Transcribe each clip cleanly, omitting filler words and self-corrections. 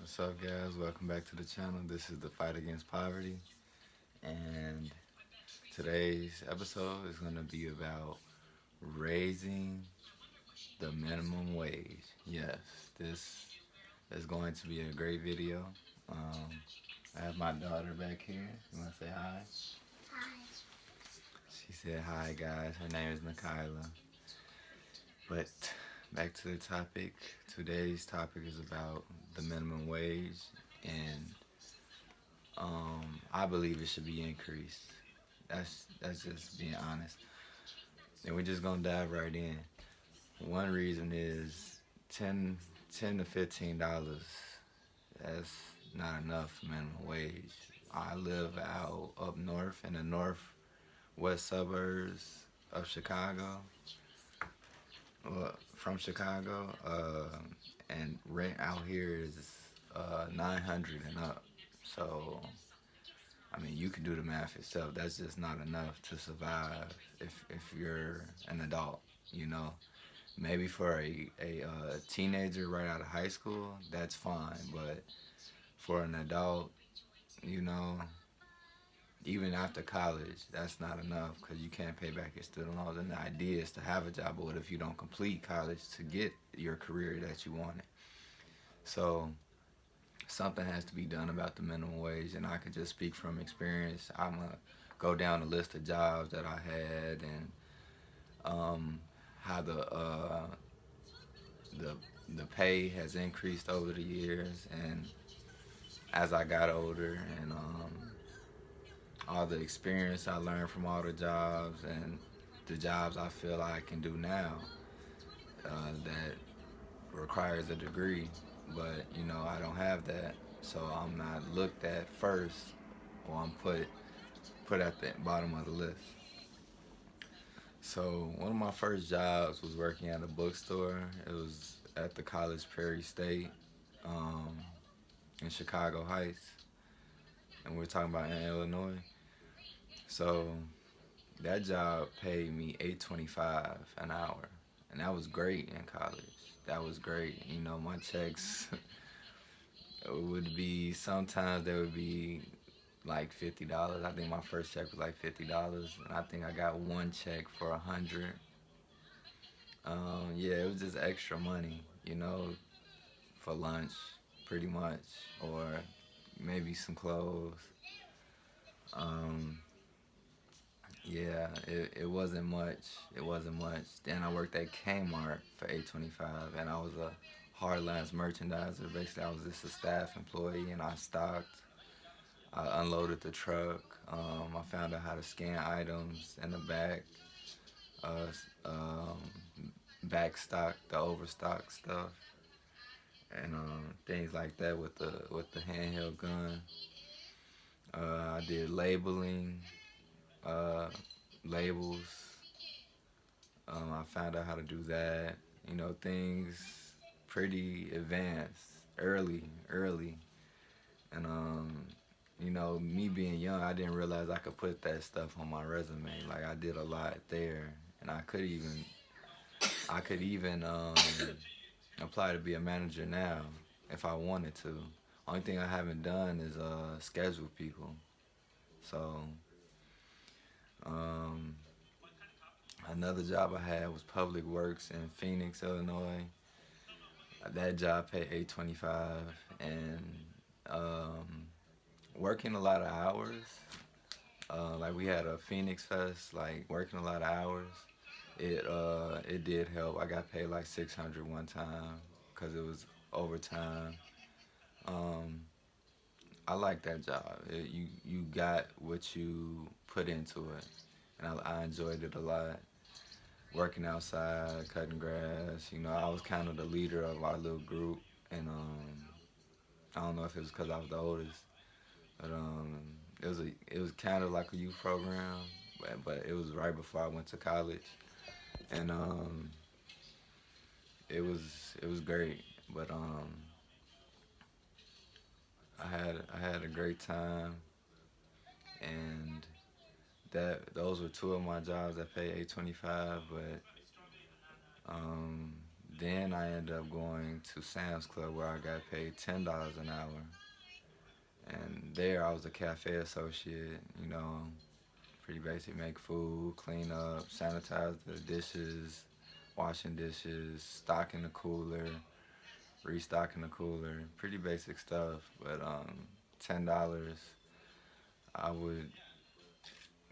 What's up, guys? Welcome back to the channel. This is the Fight Against Poverty, and today's episode is going to be about raising the minimum wage. Yes, this is going to be a great video. Um, I have my daughter back here. You want to say hi? Hi. She said hi, guys. Her name is Nikayla. But back to the topic. Today's topic is about the minimum wage, and I believe it should be increased. That's just being honest. And we're just gonna dive right in. One reason is 10, $10 to $15. That's not enough minimum wage. I live out up north in the northwest suburbs of Chicago. Well, from Chicago, and rent out here is 900 and up. So I mean, you can do the math yourself. That's just not enough to survive if you're an adult. You know, maybe for a teenager right out of high school, that's fine. But for an adult, you know, even after college, that's not enough because you can't pay back your student loans. And the idea is to have a job, but what if you don't complete college to get your career that you wanted? So something has to be done about the minimum wage, and I could just speak from experience. I'm gonna go down the list of jobs that I had and how the the pay has increased over the years, and as I got older, and all the experience I learned from all the jobs and the jobs I feel I can do now that requires a degree, but I don't have that, so I'm not looked at first, or I'm put at the bottom of the list. So one of my first jobs was working at a bookstore. It was at the College Perry State um, in Chicago Heights, and we're talking about in Illinois. So that job paid me $8.25 an hour, and that was great in college. That was great. My checks would be sometimes they would be like $50. I think my first check was like $50, and I think I got one check for 100. Yeah, it was just extra money, for lunch, pretty much, or maybe some clothes. Um, yeah, it wasn't much. It wasn't much. Then I worked at Kmart for $8.25, and I was a hardlines merchandiser. Basically, I was just a staff employee, and I stocked. I unloaded the truck. I found out how to scan items in the back, uh, um, back stock, the overstock stuff, and things like that with the handheld gun. I did labeling, uh, labels. I found out how to do that. Things pretty advanced, early, and me being young, I didn't realize I could put that stuff on my resume. Like I did a lot there, and I could even apply to be a manager now if I wanted to. Only thing I haven't done is schedule people. So um, another job I had was Public Works in Phoenix, Illinois. That job paid $8.25, and um, working a lot of hours. Like we had a Phoenix Fest, like working a lot of hours. It did help. I got paid like 600 one time because it was overtime. Um, I like that job. You got what you put into it, and I enjoyed it a lot. Working outside, cutting grass. I was kind of the leader of our little group, and I don't know if it was because I was the oldest, but it was kind of like a youth program, but it was right before I went to college, and it was great. But I had a great time, and those were two of my jobs that paid $8.25. But Then I ended up going to Sam's Club where I got paid $10 an hour. And there I was a cafe associate, pretty basic, make food, clean up, sanitize the dishes, washing dishes, stocking the cooler, restocking the cooler, pretty basic stuff. But $10, I would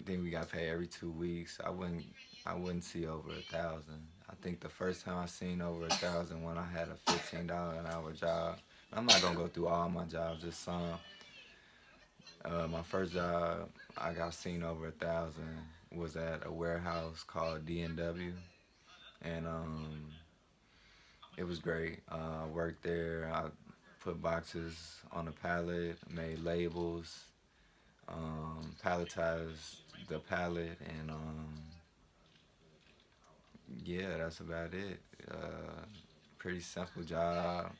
then we got paid every 2 weeks. I wouldn't see over 1,000. I think the first time I seen over 1,000 when I had a $15 an hour job. I'm not gonna go through all my jobs, just some. My first job I got seen over 1,000 was at a warehouse called D&W, and it was great. I worked there. I put boxes on a pallet, made labels, palletized the pallet, and yeah, that's about it. Pretty simple job.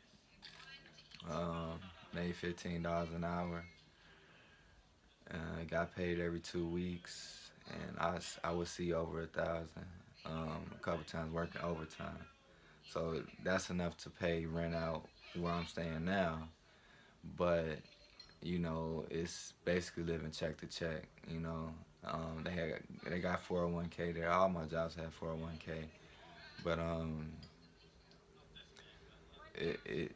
Made $15 an hour. Got paid every 2 weeks, and I would see over 1,000. A couple times working overtime. So that's enough to pay rent out where I'm staying now. But it's basically living check to check. They got 401k there. All my jobs have 401k, but it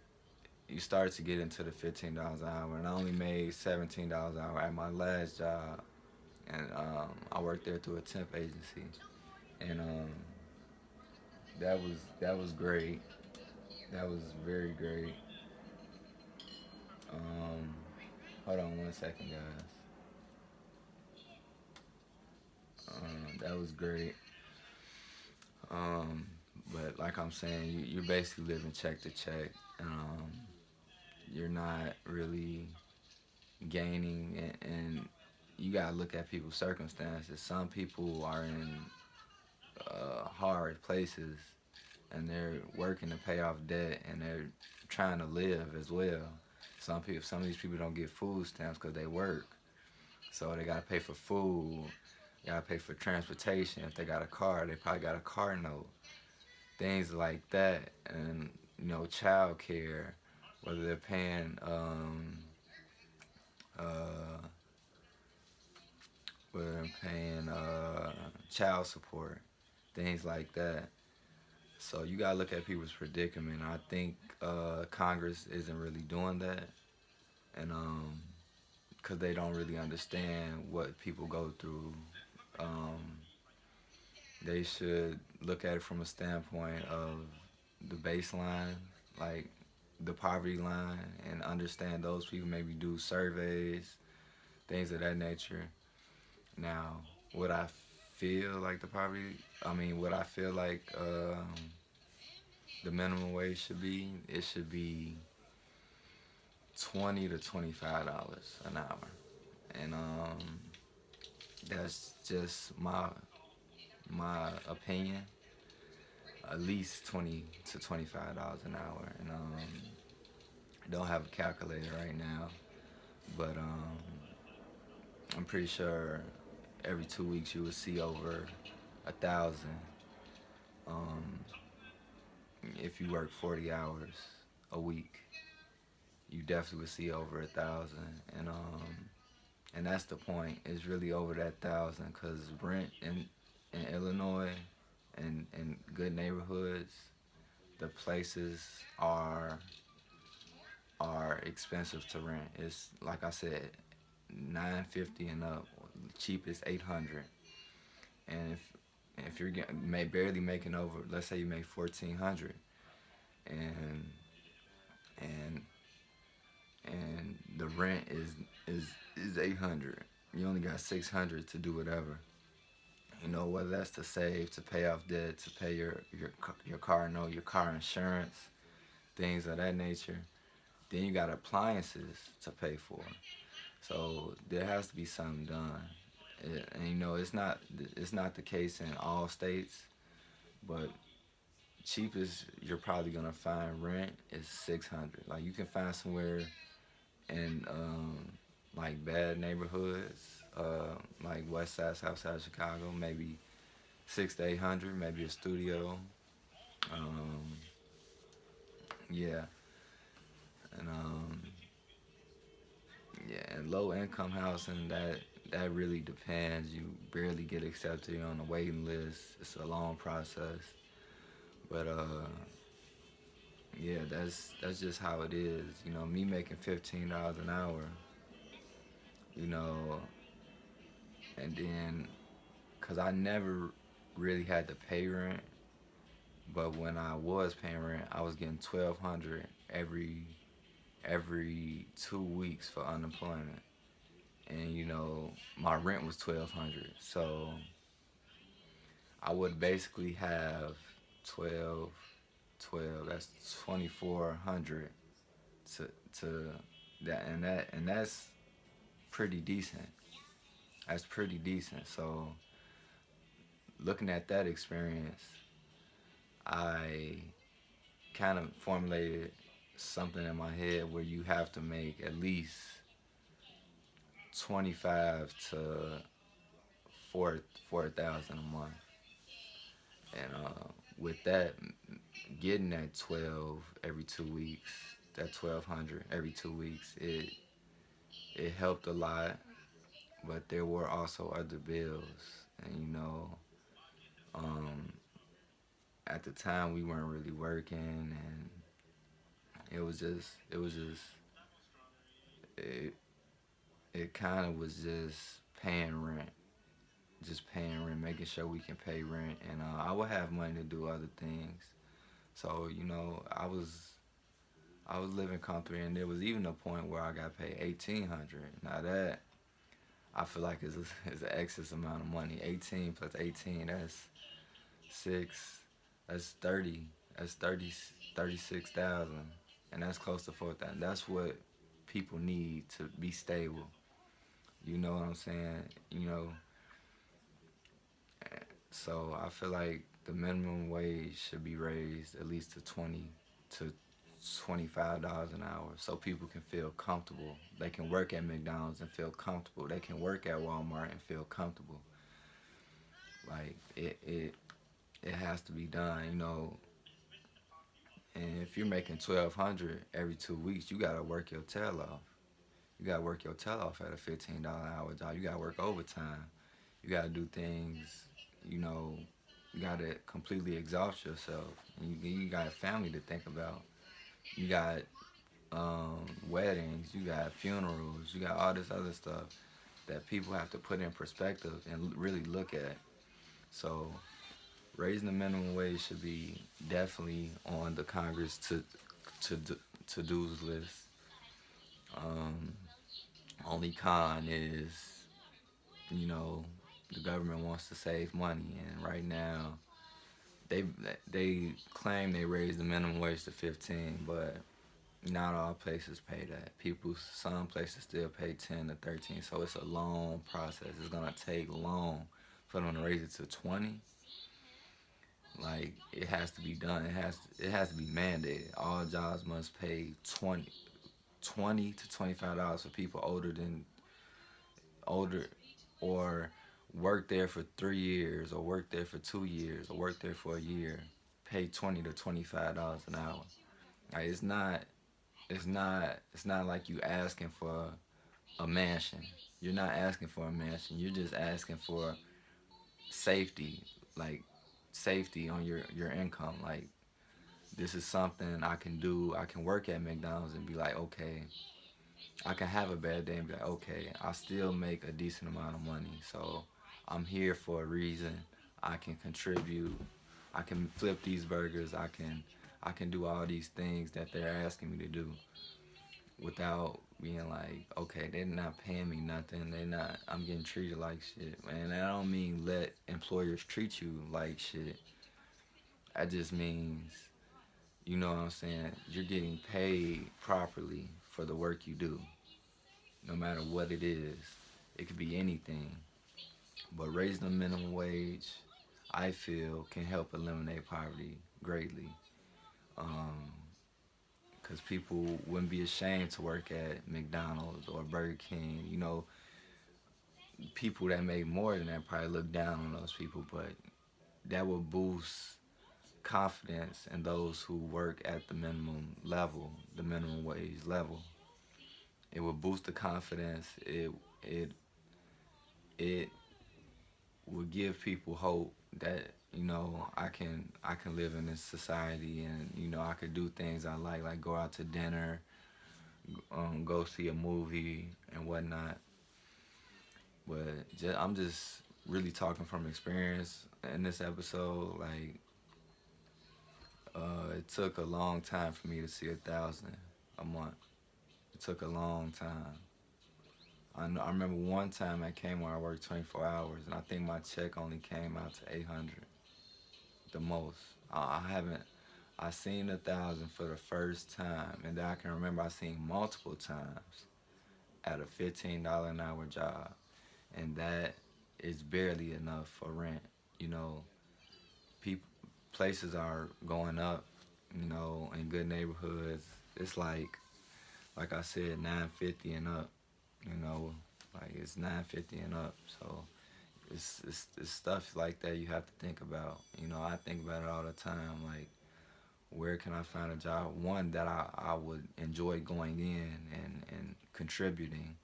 you start to get into the $15 an hour, and I only made $17 an hour at my last job, and I worked there through a temp agency, and that was great. That was very great. Um, Hold on 1 second, guys. That was great. Um, but like I'm saying, you're basically living check to check. You're not really gaining, and you gotta look at people's circumstances. Some people are in hard places, and they're working to pay off debt, and they're trying to live as well. Some of these people don't get food stamps because they work, so they gotta pay for food, gotta pay for transportation. If they got a car, they probably got a car note, things like that, and child care, whether they're paying uh, child support, things like that. So you gotta look at people's predicament. I think Congress isn't really doing that, and because they don't really understand what people go through. Um, they should look at it from a standpoint of the baseline, like the poverty line, and understand those people. Maybe do surveys, things of that nature. Now, what I feel like what I feel like the minimum wage should be, it should be $20 to $25 an hour, and that's just my opinion. At least $20 to $25 an hour, and I don't have a calculator right now, but I'm pretty sure every 2 weeks you would see over 1,000. Um, if you work 40 hours a week, you definitely would see over 1,000, and that's the point. It's really over that 1,000 because rent in Illinois and in good neighborhoods, the places are expensive to rent. It's like I said, 950 and up. Cheapest 800. And if you're barely making over, let's say you make 1,400, and and and the rent is 800. You only got 600 to do whatever. Whether that's to save, to pay off debt, to pay your car note, your car insurance, things of that nature. Then you got appliances to pay for. So there has to be something done. And it's not the case in all states, but cheapest you're probably gonna find rent is 600. Like you can find somewhere in like bad neighborhoods, like West Side, South Side of Chicago, maybe 600 to 800, maybe a studio. Um, Yeah, and yeah, and low income housing that really depends. You barely get accepted. You're on the waiting list. It's a long process, but yeah, that's just how it is. You know, me making $15 an hour. You know, and then cause I never really had to pay rent, but when I was paying rent, I was getting 1,200 every 2 weeks for unemployment, and you know my rent was 1,200, so I would basically have 12, 12. That's 2,400 to to and that's pretty decent. That's pretty decent. So looking at that experience, I kind of formulated something in my head where you have to make at least 25 to 4,000 a month, and with that, getting that 12 every 2 weeks, that 1,200 every 2 weeks, it helped a lot. But there were also other bills, and you know, um, at the time we weren't really working, and it was just it it kind of was just paying rent, making sure we can pay rent, and I would have money to do other things. So you know, I was living comfortably, and there was even a point where I got paid 1,800. Now that I feel like is an excess amount of money. 18 plus 18, that's six, that's 30, that's 30, 36,000, and that's close to 4,000. That's what people need to be stable. You know what I'm saying? You know, so I feel like the minimum wage should be raised at least to 20 to $25 an hour so people can feel comfortable. They can work at McDonald's and feel comfortable. They can work at Walmart and feel comfortable. Like it has to be done, you know. And if you're making 1,200 every 2 weeks, you gotta work your tail off. You gotta work your tail off at a $15 an hour job. You gotta work overtime. You gotta do things, you know. You gotta completely exhaust yourself. You got a family to think about. You got weddings. You got funerals. You got all this other stuff that people have to put in perspective and really look at. So raising the minimum wage should be definitely on the Congress to to do's list. Um, Only con is, you know, the government wants to save money, and right now they they claim they raised the minimum wage to 15, but not all places pay that. Some places still pay 10 to 13, so it's a long process. It's gonna take long for them to raise it to 20. Like it has to be done. It has to be mandated. All jobs must pay 20 to $25 for people older or work there for 3 years or work there for 2 years or work there for a year. Pay $20 to $25 an hour. Like it's not like you asking for a mansion. You're not asking for a mansion. You're just asking for safety, like safety on your income. Like this is something I can do. I can work at McDonald's and be like, okay, I can have a bad day and be like, okay, I still make a decent amount of money. So I'm here for a reason. I can contribute. I can flip these burgers. I can do all these things that they're asking me to do without being like, okay, they're not paying me nothing. They're not. I'm getting treated like shit, man. I don't mean let employers treat you like shit. That just means, you know what I'm saying. You're getting paid properly for the work you do, no matter what it is. It could be anything. But raising the minimum wage, I feel, can help eliminate poverty greatly. Um, because people wouldn't be ashamed to work at McDonald's or Burger King. You know, people that make more than that probably look down on those people, but that will boost confidence in those who work at the minimum level, the minimum wage level. It will boost the confidence. It it will give people hope that I can live in this society, and I could do things I like go out to dinner, go see a movie and whatnot. But I'm just really talking from experience in this episode. Like, it took a long time for me to see 1,000 a month. It took a long time. I remember one time at Kmart I worked 24 hours, and I think my check only came out to 800, the most. I haven't. I seen 1,000 for the first time, and then I can remember I seen multiple times at a $15 an hour job, and that is barely enough for rent. You know, people places are going up. In good neighborhoods, it's like I said, 950 and up. You know, like it's 950 and up. So it's stuff like that you have to think about. I think about it all the time. Like, where can I find a job? One that I would enjoy going in and contributing,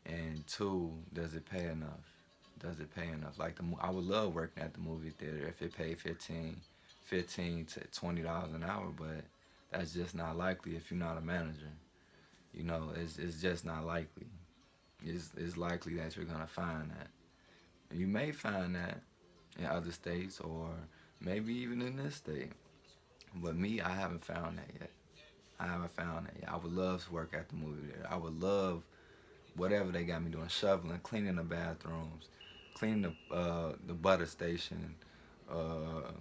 and two, does it pay enough? Does it pay enough? Like, I would love working at the movie theater if it paid 15 to $20 an hour, but that's just not likely if you're not a manager. It's just not likely. It's likely that you're gonna find that. And you may find that in other states, or maybe even in this state. But me, I haven't found that yet. I haven't found that yet. I would love to work at the movie theater. I would love whatever they got me doing, shoveling, cleaning the bathrooms, cleaning the butter station, uh,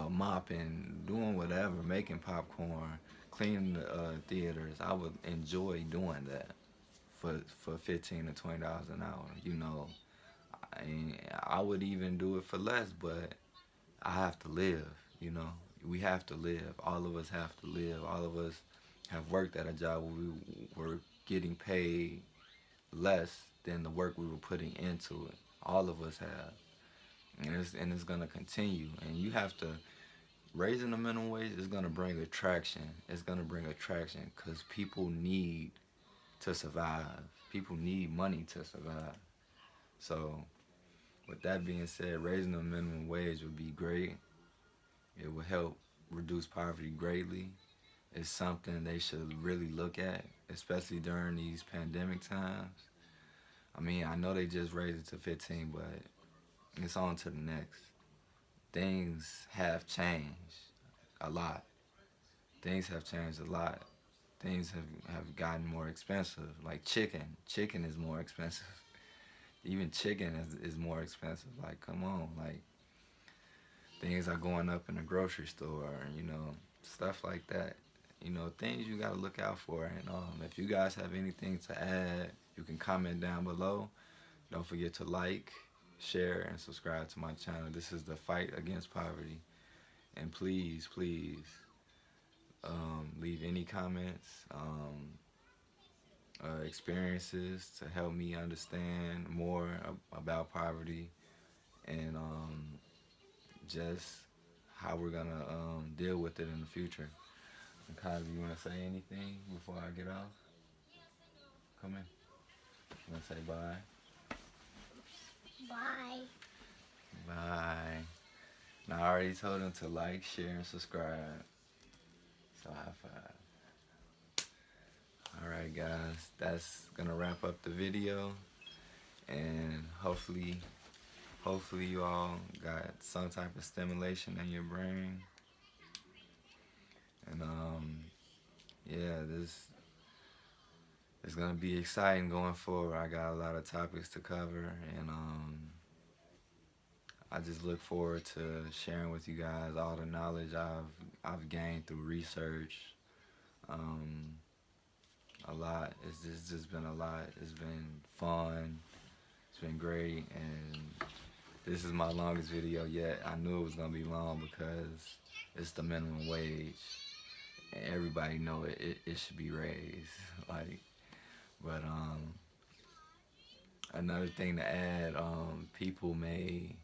mopping, doing whatever, making popcorn, cleaning the theaters. I would enjoy doing that for $15 to $20 an hour. I would even do it for less, but I have to live. You know, we have to live. All of us have to live. All of us have worked at a job where we were getting paid less than the work we were putting into it. All of us have, and it's gonna continue. And you have to raising the minimum wage is gonna bring attraction. It's gonna bring attraction because people need to survive. People need money to survive. So, with that being said, raising the minimum wage would be great. It will help reduce poverty greatly. It's something they should really look at, especially during these pandemic times. I mean, I know they just raised it to 15, but it's on to the next. Things have changed a lot. Things have changed a lot. Things have gotten more expensive. Like chicken. Chicken is more expensive. Even chicken is more expensive. Like, come on. Like, things are going up in the grocery store, stuff like that. Things you gotta look out for. And if you guys have anything to add, you can comment down below. Don't forget to like, share, and subscribe to my channel. This is the fight against poverty. And please, please, leave any comments, experiences to help me understand more about poverty, and just how we're gonna deal with it in the future. And Kylie, you wanna say anything before I get off? Come in. You wanna say bye? Bye. Bye. Now, I already told them to like, share, and subscribe. So high five. Alright guys, that's gonna wrap up the video, and hopefully you all got some type of stimulation in your brain. And yeah, this is gonna be exciting going forward. I got a lot of topics to cover, and I just look forward to sharing with you guys all the knowledge I've gained through research. A lot. It's just been a lot. It's been fun. It's been great, and this is my longest video yet. I knew it was gonna be long because it's the minimum wage, and everybody know it should be raised. Like, but another thing to add, people may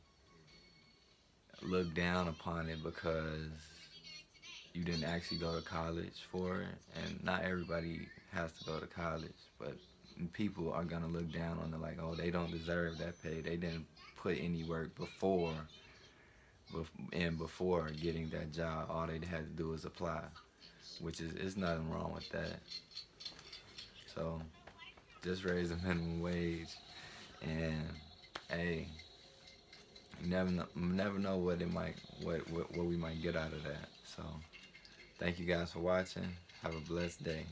look down upon it because you didn't actually go to college for it, and not everybody has to go to college, but people are gonna look down on it like, oh, they don't deserve that pay. They didn't put any work before getting that job. All they had to do was apply, which is it's nothing wrong with that. So just raise the minimum wage, and hey, you never know what it might what we might get out of that. So thank you guys for watching. Have a blessed day.